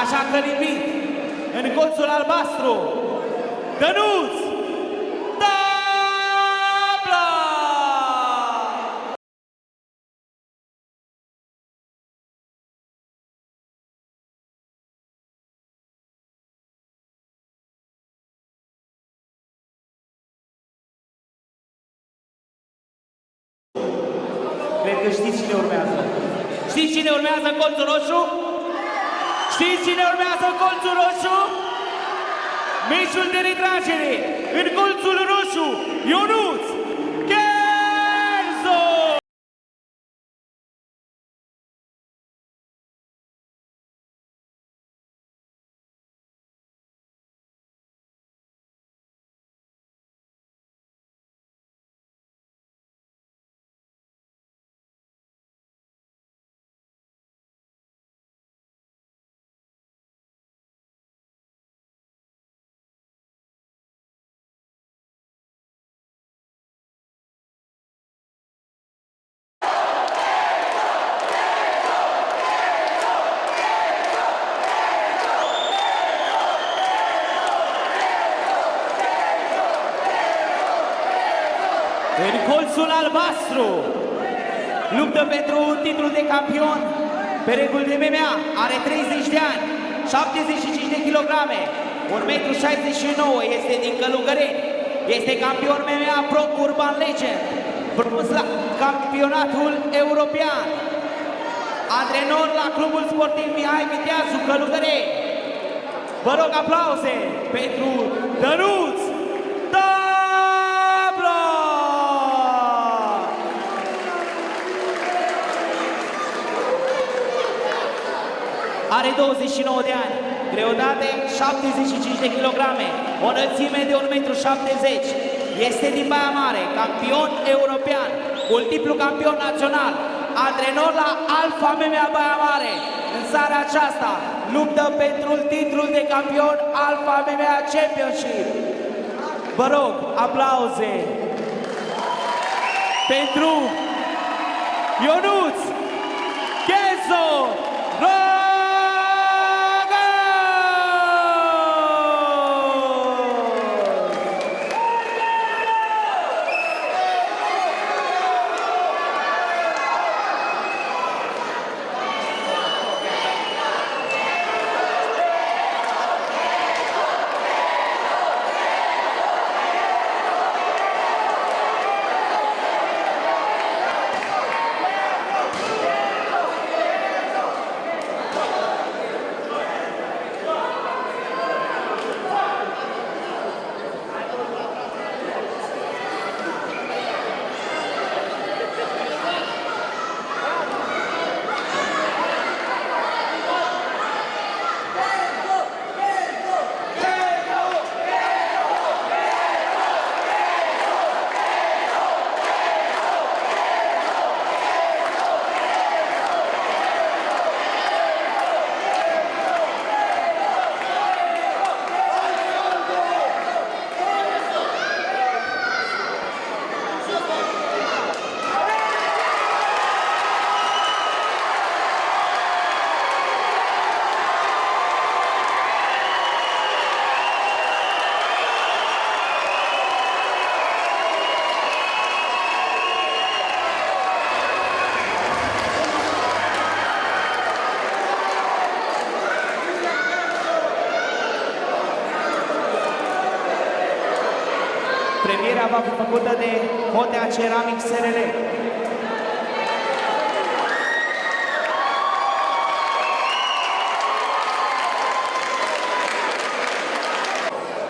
Așa că invit în colțul albastru, Dănuț Tabla! Cred că știți cine urmează. Știți cine urmează în colțul roșu? Știți cine urmează în colțul roșu? Meciul de retragere în colțul roșu, Ionuț Kenzo! În colțul albastru, luptă pentru un titlu de campion pe reguli de MMA, are 30 de ani, 75 de kilograme, 1,69 m, este din Călugăreni, este campion MMA Pro Urban Legend, propus la campionatul european, antrenor la clubul sportiv Mihai Viteazu, Călugăreni. Vă rog aplauze pentru Dănuț Tabla! Are 29 de ani, greutate 75 de kilograme, o înălțime de 1,70 m. Este din Baia Mare, campion european, multiplu campion național, antrenor la Alfa MMA Baia Mare. În seara aceasta luptă pentru titlul de campion Alfa MMA Championship. Vă rog, aplauze pentru Ionuț Kenzo! Premierea va fi făcută de Hotea Ceramic SRL.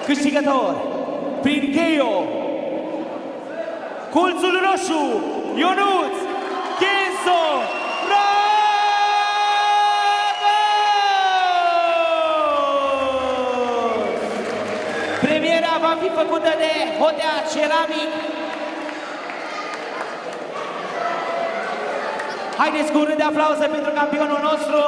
Câștigător prin KO, colțul roșu, Ionuț Kenzo! Premierea va fi făcută de Hotea Ceramic. Haideți cu un rând de aplauze pentru campionul nostru.